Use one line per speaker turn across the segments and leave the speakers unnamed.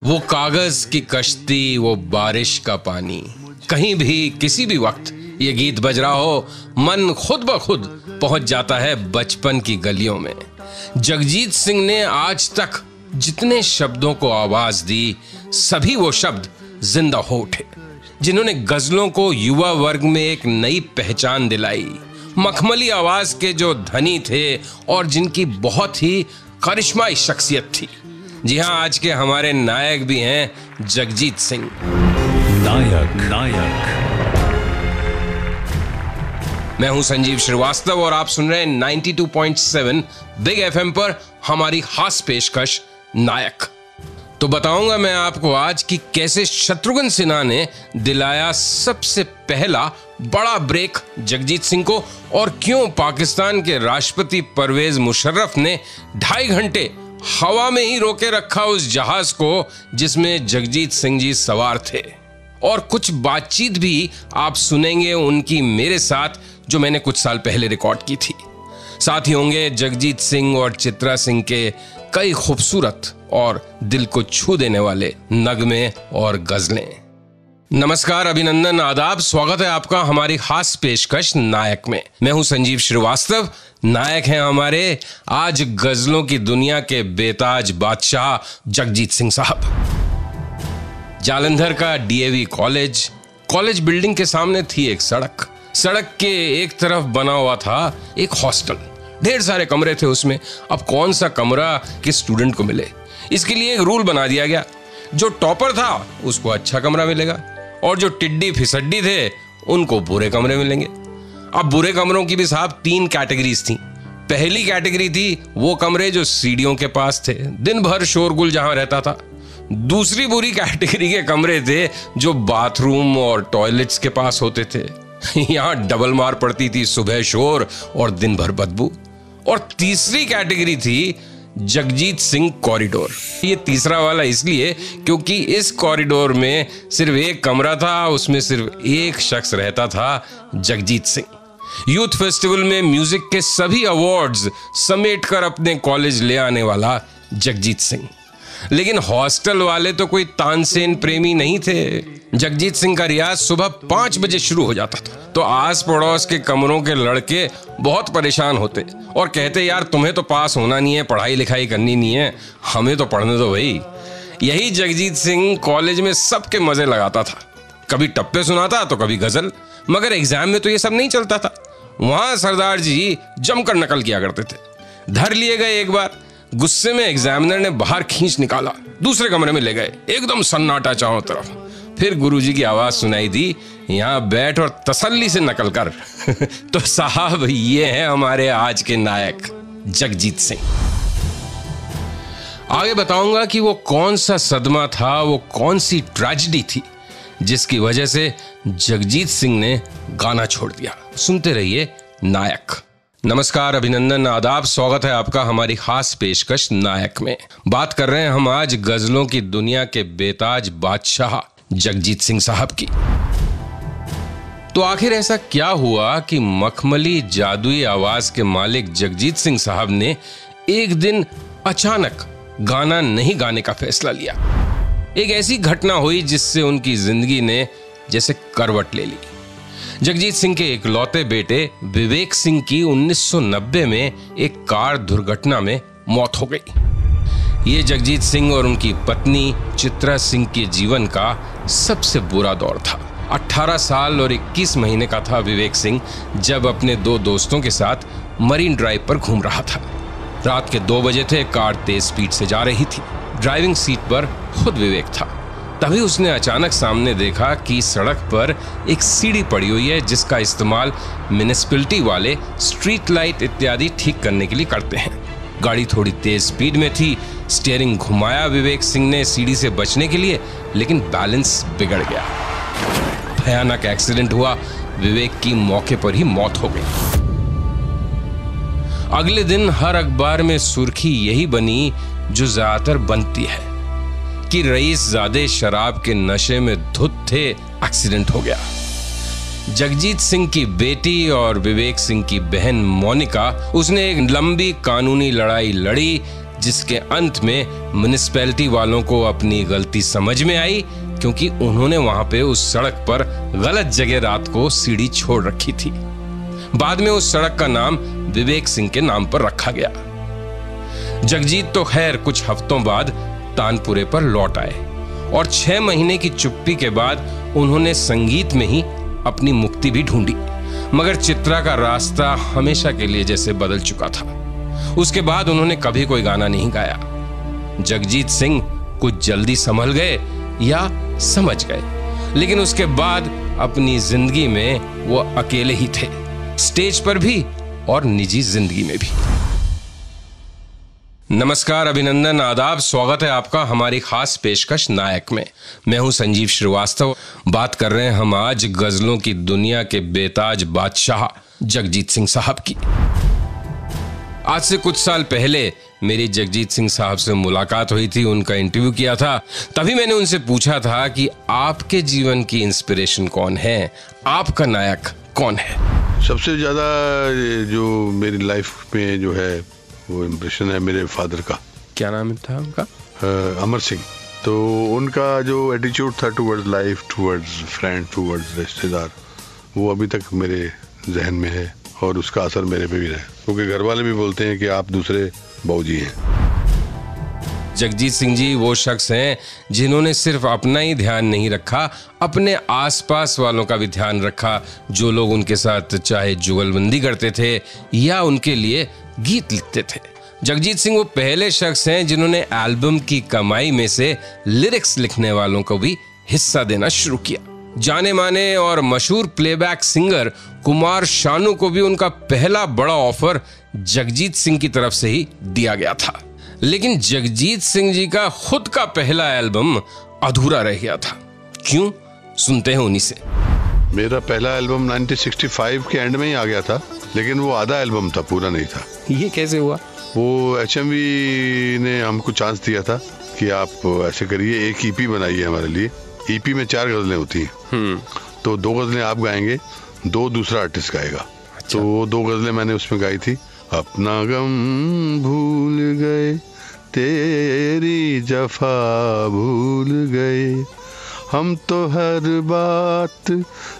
वो कागज की कश्ती, वो बारिश का पानी, कहीं भी किसी भी वक्त ये गीत बज रहा हो, मन खुद ब खुद पहुंच जाता है बचपन की गलियों में। जगजीत सिंह ने आज तक जितने शब्दों को आवाज दी, सभी वो शब्द जिंदा हो उठे, जिन्होंने गजलों को युवा वर्ग में एक नई पहचान दिलाई। मखमली आवाज के जो धनी थे और जिनकी बहुत ही करिश्माई शख्सियत थी। जी हाँ, आज के हमारे नायक भी हैं जगजीत सिंह।
नायक
मैं हूं संजीव श्रीवास्तव और आप सुन रहे हैं 92.7 बिग एफएम पर हमारी खास पेशकश नायक। तो बताऊंगा मैं आपको आज कि कैसे शत्रुघ्न सिन्हा ने दिलाया सबसे पहला बड़ा ब्रेक जगजीत सिंह को, और क्यों पाकिस्तान के राष्ट्रपति परवेज मुशर्रफ ने 2.5 घंटे हवा में ही रोके रखा उस जहाज को जिसमें जगजीत सिंह जी सवार थे। और कुछ बातचीत भी आप सुनेंगे उनकी मेरे साथ, जो मैंने कुछ साल पहले रिकॉर्ड की थी। साथ ही होंगे जगजीत सिंह और चित्रा सिंह के कई खूबसूरत और दिल को छू देने वाले नगमे और गजलें। नमस्कार, अभिनंदन, आदाब, स्वागत है आपका हमारी खास पेशकश नायक में। मैं हूं संजीव श्रीवास्तव। नायक हैं हमारे आज गजलों की दुनिया के बेताज बादशाह जगजीत सिंह साहब। जालंधर का डीएवी कॉलेज बिल्डिंग के सामने थी एक सड़क के एक तरफ बना हुआ था एक हॉस्टल। ढेर सारे कमरे थे उसमें। अब कौन सा कमरा किस स्टूडेंट को मिले, इसके लिए एक रूल बना दिया गया। जो टॉपर था उसको अच्छा कमरा मिलेगा और जो टिड्डी फिसड्डी थे उनको बुरे कमरे मिलेंगे। अब बुरे कमरों की भी साहब 3 कैटेगरीज थी। पहली कैटेगरी थी वो कमरे जो सीढ़ियों के पास थे, दिन भर शोरगुल जहां रहता था। दूसरी बुरी कैटेगरी के कमरे थे जो बाथरूम और टॉयलेट्स के पास होते थे। यहां डबल मार पड़ती थी, सुबह शोर और दिन भर बदबू। और तीसरी कैटेगरी थी जगजीत सिंह कॉरिडोर। ये तीसरा वाला इसलिए क्योंकि इस कॉरिडोर में सिर्फ एक कमरा था, उसमें सिर्फ एक शख्स रहता था, जगजीत सिंह। यूथ फेस्टिवल में म्यूजिक के सभी अवार्ड्स समेटकर अपने कॉलेज ले आने वाला जगजीत सिंह। लेकिन हॉस्टल वाले तो कोई तानसेन प्रेमी नहीं थे। जगजीत सिंह का रियाज सुबह 5 बजे शुरू हो जाता था, तो आस पड़ोस के कमरों के लड़के बहुत परेशान होते और कहते, यार तुम्हें तो पास होना नहीं है, पढ़ाई लिखाई करनी नहीं है, हमें तो पढ़ने दो भाई। यही जगजीत सिंह कॉलेज में सबके मजे लगाता था। कभी टप्पे सुनाता तो कभी गजल, मगर एग्जाम में तो ये सब नहीं चलता था। वहां सरदार जी जमकर नकल किया करते थे। धर लिए गए एक बार, गुस्से में एग्जामिनर ने बाहर खींच निकाला, दूसरे कमरे में ले गए, एकदम सन्नाटा चारों तरफ। फिर गुरुजी की आवाज सुनाई दी, यहां बैठ और तसल्ली से नकल कर। तो साहब ये है हमारे आज के नायक जगजीत सिंह। आगे बताऊंगा कि वो कौन सा सदमा था, वो कौन सी ट्रेजेडी थी जिसकी वजह से जगजीत सिंह ने गाना छोड़ दिया। सुनते रहिए नायक। नमस्कार, अभिनंदन, आदाब, स्वागत है आपका हमारी खास पेशकश नायक में। बात कर रहे हैं हम आज गजलों की दुनिया के बेताज बादशाह जगजीत सिंह साहब की। तो आखिर ऐसा क्या हुआ कि मखमली जादुई आवाज के मालिक जगजीत सिंह साहब ने एक दिन अचानक गाना नहीं गाने का फैसला लिया। एक ऐसी घटना हुई जिससे उनकी जिंदगी ने जैसे करवट ले ली। जगजीत सिंह के इकलौते बेटे विवेक सिंह की 1990 में एक कार दुर्घटना में मौत हो गई। ये जगजीत सिंह और उनकी पत्नी चित्रा सिंह के जीवन का सबसे बुरा दौर था। 18 साल और 21 महीने का था विवेक सिंह जब अपने 2 दोस्तों के साथ मरीन ड्राइव पर घूम रहा था। रात के 2 बजे थे, कार तेज स्पीड से जा रही थी। ड्राइविंग सीट पर खुद विवेक था। तभी उसने अचानक सामने देखा कि सड़क पर एक सीढ़ी पड़ी हुई है जिसका इस्तेमाल म्युनिसिपैलिटी वाले स्ट्रीट लाइट इत्यादि ठीक करने के लिए करते हैं। गाड़ी थोड़ी तेज स्पीड में थी। स्टीयरिंग घुमाया विवेक सिंह ने सीढ़ी से बचने के लिए, लेकिन बैलेंस बिगड़ गया। भयानक एक्सीडेंट हुआ। विवेक की मौके पर ही मौत हो गई। अगले दिन हर अखबार में सुर्खी यही बनी जो ज्यादातर बनती है कि रईसजादे शराब के नशे में धुत थे, एक्सीडेंट हो गया। जगजीत सिंह की बेटी और विवेक सिंह की बहन मोनिका, उसने एक लंबी कानूनी लड़ाई लड़ी जिसके अंत में म्युनिसिपैलिटी वालों को अपनी गलती समझ में आई, क्योंकि उन्होंने वहां पे उस सड़क पर गलत जगह रात को सीढ़ी छोड़ रखी थी। बाद में उस सड़क का नाम विवेक सिंह के नाम पर रखा गया। जगजीत तो खैर कुछ हफ्तों बाद तानपुरे पर लौट आए और 6 महीने की चुप्पी के बाद उन्होंने संगीत में ही अपनी मुक्ति भी ढूंढी, मगर चित्रा का रास्ता हमेशा के लिए जैसे बदल चुका था। उसके बाद उन्होंने कभी कोई गाना नहीं गाया। जगजीत सिंह कुछ जल्दी संभल गए या समझ गए, लेकिन उसके बाद अपनी जिंदगी में वो अकेले ही थे, स्टेज पर भी और निजी जिंदगी में भी। नमस्कार, अभिनंदन, आदाब, स्वागत है आपका हमारी खास पेशकश नायक में। मैं हूं संजीव श्रीवास्तव। बात कर रहे हैं हम आज गजलों की दुनिया के बेताज बादशाह जगजीत सिंह साहब की। आज से कुछ साल पहले मेरी जगजीत सिंह साहब से मुलाकात हुई थी, उनका इंटरव्यू किया था। तभी मैंने उनसे पूछा था कि आपके जीवन की इंस्पिरेशन कौन है, आपका नायक कौन है।
सबसे ज्यादा जो मेरी लाइफ में जो है वो इम्प्रेशन है मेरे फादर का।
क्या नाम था उनका?
अमर सिंह। तो उनका जो एटीट्यूड था towards life, towards friend, towards रिश्तेदार, वो अभी तक मेरे जहन में है और उसका असर मेरे पे भी रहा, क्योंकि घर वाले भी बोलते हैं कि आप दूसरे बाबूजी हैं।
जगजीत सिंह जी वो शख्स हैं जिन्होंने सिर्फ अपना ही ध्यान नहीं रखा, अपने आसपास वालों का भी ध्यान रखा, जो लोग उनके साथ चाहे जुगलबंदी करते थे या उनके लिए गीत लिखते थे। जगजीत सिंह वो पहले शख्स हैं जिन्होंने एल्बम की कमाई में से लिरिक्स लिखने वालों को भी हिस्सा देना शुरू किया। जाने माने और मशहूर प्लेबैक सिंगर कुमार शानू को भी उनका पहला बड़ा ऑफर जगजीत सिंह की तरफ से ही दिया गया था, लेकिन जगजीत सिंह जी का खुद का पहला एल्बम अधूरा रह गया था। क्यों, सुनते हैं उन्हीं से।
मेरा पहला एल्बम 1965 के एंड में ही आ गया था, लेकिन वो आधा एल्बम था, पूरा नहीं था।
ये कैसे हुआ?
वो HMV ने हमको चांस दिया था कि आप ऐसे करिए, एक EP बनाइए हमारे लिए। EP में 4 गजलें होती हैं, तो 2 गजलें आप गाएंगे, 2 दूसरा आर्टिस्ट गाएगा। अच्छा। तो 2 गजलें मैंने उसमें गाई थी। अपना गम भूल गए, तेरी जफा भूल गए, हम तो हर बात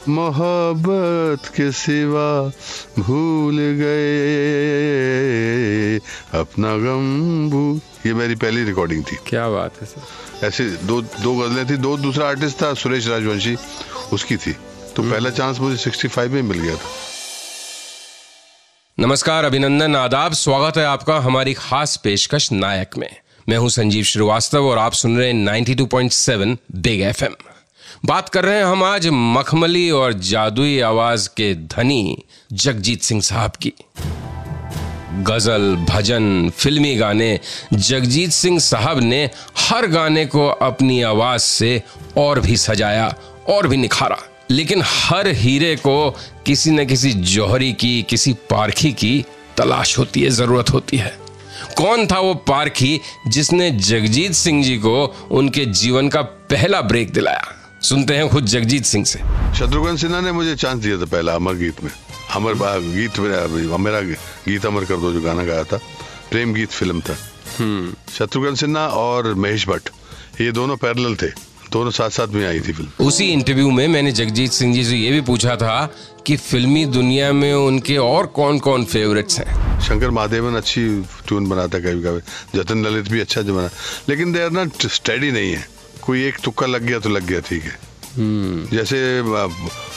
मोहब्बत के सिवा भूल गए, अपना गम भूल। ये मेरी पहली रिकॉर्डिंग थी।
क्या बात है सर।
ऐसे दो गजलें थी, 2 दूसरा आर्टिस्ट था, सुरेश राजवंशी, उसकी थी। तो पहला चांस मुझे 65 में मिल गया था।
नमस्कार, अभिनंदन, आदाब, स्वागत है आपका हमारी खास पेशकश नायक में। मैं हूं संजीव श्रीवास्तव और आप सुन रहे हैं 92.7 बिग FM। बात कर रहे हैं हम आज मखमली और जादुई आवाज के धनी जगजीत सिंह साहब की। गजल, भजन, फिल्मी गाने, जगजीत सिंह साहब ने हर गाने को अपनी आवाज से और भी सजाया और भी निखारा, लेकिन हर हीरे को किसी न किसी जौहरी की, किसी पारखी की तलाश होती है, जरूरत होती है। कौन था वो पारखी जिसने जगजीत सिंह जी को उनके जीवन का पहला ब्रेक दिलाया? सुनते हैं खुद जगजीत सिंह से।
शत्रुघ्न सिन्हा ने मुझे चांस दिया था पहला अमर गीत में। अमर गीत, मेरा गीत अमर कर दो, जो गाना गाया था, प्रेम गीत फिल्म था। शत्रुघ्न सिन्हा और महेश भट्ट, ये दोनों पैरेलल थे, दोनों साथ साथ में आई थी फिल्म।
उसी इंटरव्यू में मैंने जगजीत सिंह जी से ये भी पूछा था कि फिल्मी दुनिया में उनके और कौन कौन फेवरेट्स हैं।
शंकर महादेवन अच्छी ट्यून बनाता कभी कभी, जतिन ललित भी अच्छा बना, लेकिन दे आर नॉट स्टेडी नहीं है। कोई एक तुक्का लग गया तो लग गया, ठीक है। जैसे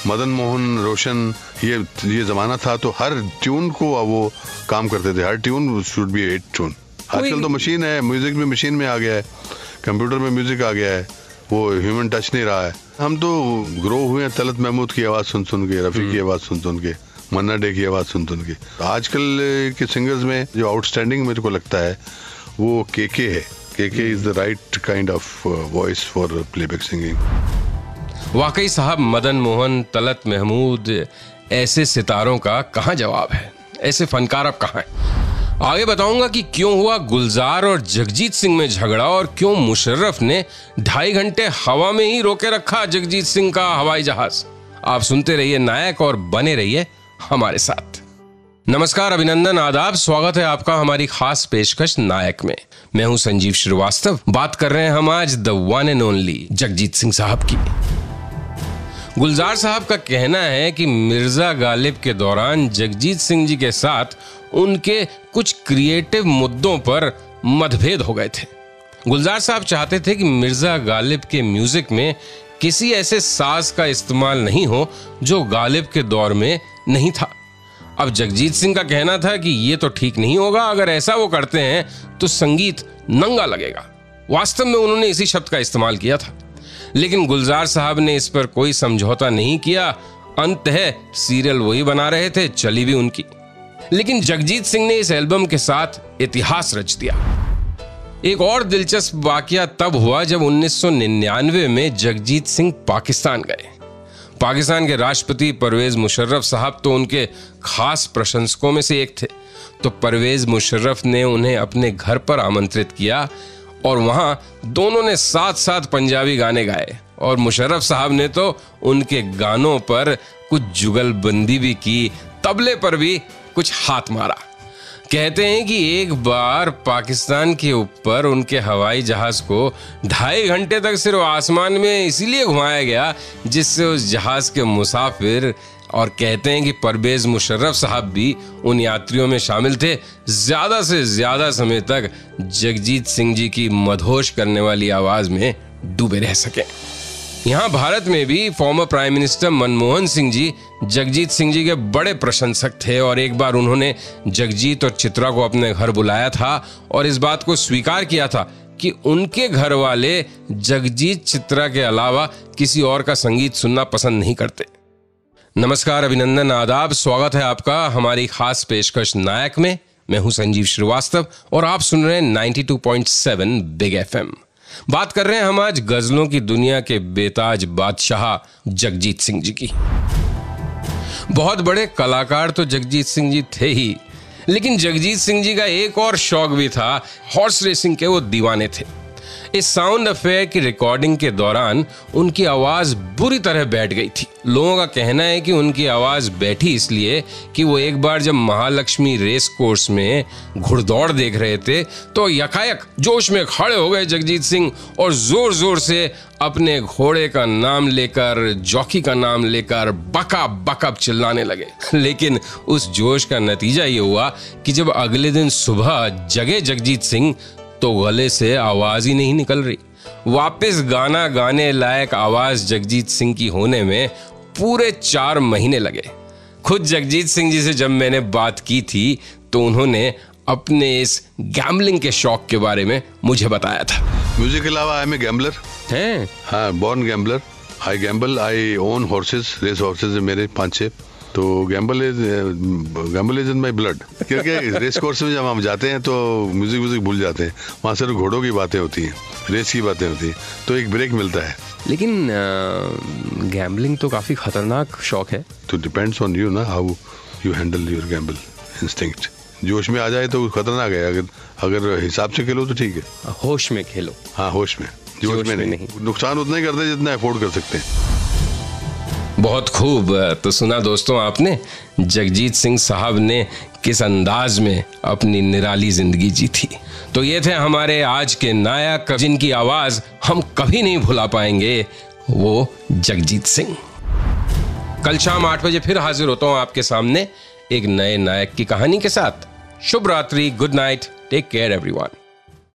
मदन मोहन, रोशन, ये जमाना था तो हर ट्यून को वो काम करते थे, हर tune should be hit tune. आजकल तो मशीन है, म्यूजिक भी मशीन में आ गया है, कंप्यूटर में म्यूजिक आ गया है, वो ह्यूमन टच नहीं रहा है। हम तो ग्रो हुए हैं तलत महमूद की आवाज सुन सुन के, रफी की आवाज सुन सुन के, मन्ना डे की आवाज सुन सुन के। आजकल के सिंगर्स में जो आउटस्टैंडिंग मेरे को लगता है वो केके है। KK is the right kind of voice for playback singing.
वाकई साहब, मदन मोहन, तलत महमूद, ऐसे सितारों का कहाँ जवाब है, ऐसे फनकार अब कहाँ है। आगे बताऊंगा कि क्यों हुआ गुलजार और जगजीत सिंह में झगड़ा और क्यों मुशर्रफ ने 2.5 घंटे हवा में ही रोके रखा जगजीत सिंह का हवाई जहाज। आप सुनते रहिए नायक और बने रहिए हमारे साथ। नमस्कार, अभिनंदन, आदाब, स्वागत है आपका हमारी खास पेशकश नायक में। मैं हूं संजीव श्रीवास्तव। बात कर रहे हैं हम आज the one and only Jagjit Singh साहब की। गुलजार साहब का कहना है कि मिर्जा गालिब के दौरान जगजीत सिंह जी के साथ उनके कुछ क्रिएटिव मुद्दों पर मतभेद हो गए थे। गुलजार साहब चाहते थे कि मिर्जा गालिब के म्यूजिक में किसी ऐसे साज का इस्तेमाल नहीं हो जो गालिब के दौर में नहीं था। अब जगजीत सिंह का कहना था कि ये तो ठीक नहीं होगा, अगर ऐसा वो करते हैं तो संगीत नंगा लगेगा। वास्तव में उन्होंने इसी शब्द का इस्तेमाल किया था, लेकिन गुलजार साहब ने इस पर कोई समझौता नहीं किया। अंततः सीरियल वही बना रहे थे, चली भी उनकी। लेकिन जगजीत सिंह ने इस एल्बम के साथ इतिहास रच दिया। एक और दिलचस्प वाकया तब हुआ जब 1999 में जगजीत सिंह पाकिस्तान गए। पाकिस्तान के राष्ट्रपति परवेज मुशर्रफ साहब तो उनके खास प्रशंसकों में से एक थे। तो परवेज मुशर्रफ ने उन्हें अपने घर पर आमंत्रित किया और वहां दोनों ने साथ साथ पंजाबी गाने गाए और मुशर्रफ साहब ने तो उनके गानों पर कुछ जुगलबंदी भी की, तबले पर भी कुछ हाथ मारा। कहते हैं कि एक बार पाकिस्तान के ऊपर उनके हवाई जहाज को 2.5 घंटे तक सिर्फ आसमान में इसीलिए घुमाया गया जिससे उस जहाज के मुसाफिर, और कहते हैं कि परवेज मुशर्रफ साहब भी उन यात्रियों में शामिल थे, ज्यादा से ज्यादा समय तक जगजीत सिंह जी की मदहोश करने वाली आवाज में डूबे रह सके। यहाँ भारत में भी former prime minister Manmohan Singh ji Jagjit Singh ji के बड़े प्रशंसक थे और एक बार उन्होंने जगजीत और चित्रा को अपने घर बुलाया था और इस बात को स्वीकार किया था कि उनके घर वाले जगजीत चित्रा के अलावा किसी और का संगीत सुनना पसंद नहीं करते। नमस्कार, अभिनंदन, आदाब, स्वागत है आपका हमारी खास पेशकश नायक में। मैं हूं संजीव श्रीवास्तव और आप सुन रहे हैं 92.7 बिग एफएम। बात कर रहे हैं हम आज गजलों की दुनिया के बेताज बादशाह जगजीत सिंह जी की। बहुत बड़े कलाकार तो जगजीत सिंह जी थे ही, लेकिन जगजीत सिंह जी का एक और शौक भी था। हॉर्स रेसिंग के वो दीवाने थे। इस साउंड अफेयर की रिकॉर्डिंग के दौरान उनकी आवाज बुरी तरह बैठ गई थी। लोगों का कहना है कि उनकी आवाज बैठी इसलिए कि वो एक बार जब महालक्ष्मी रेस कोर्स में घुड़दौड़ देख रहे थे तो यकायक जोश में खड़े हो गए जगजीत सिंह और जोर जोर से अपने घोड़े का नाम लेकर, जॉकी का नाम लेकर बकअप बकअप चिल्लाने लगे। लेकिन उस जोश का नतीजा ये हुआ कि जब अगले दिन सुबह जगे जगजीत सिंह तो गले से आवाज ही नहीं निकल रही। वापस गाना गाने लायक आवाज जगजीत सिंह की होने में पूरे 4 महीने लगे। खुद जगजीत सिंह जी से जब मैंने बात की थी तो उन्होंने अपने इस गैम्बलिंग के शौक के बारे में मुझे बताया था।
म्यूजिक के अलावा आई एम ए गैम्बलर हैं। हाँ, बॉर्न गैम्बलर। आई गैम्बल, आई ओन हॉर्सेस, रेस हॉर्सेस है मेरे 5-6। तो Gamble is in my blood, क्योंकि रेस कोर्स में जब हम जाते हैं तो म्यूजिक भूल जाते हैं। वहाँ सिर्फ घोड़ों की बातें होती हैं, रेस की बातें होती हैं, तो एक ब्रेक मिलता है।
लेकिन गैम्बलिंग तो काफी खतरनाक शौक है।
तो डिपेंड्स ऑन यू ना, how you handle your Gamble instinct. जोश में आ जाए तो खतरनाक है, अगर हिसाब से खेलो तो ठीक है।
होश में खेलो।
हाँ, होश में, जोश में नहीं। नुकसान उतना ही करते जितना अफोर्ड कर सकते हैं।
बहुत खूब। तो सुना दोस्तों आपने जगजीत सिंह साहब ने किस अंदाज में अपनी निराली जिंदगी जी थी। तो ये थे हमारे आज के नायक जिनकी आवाज हम कभी नहीं भुला पाएंगे, वो जगजीत सिंह। कल शाम 8 बजे फिर हाजिर होता हूं आपके सामने एक नए नायक की कहानी के साथ। शुभ रात्रि, good night, take care everyone.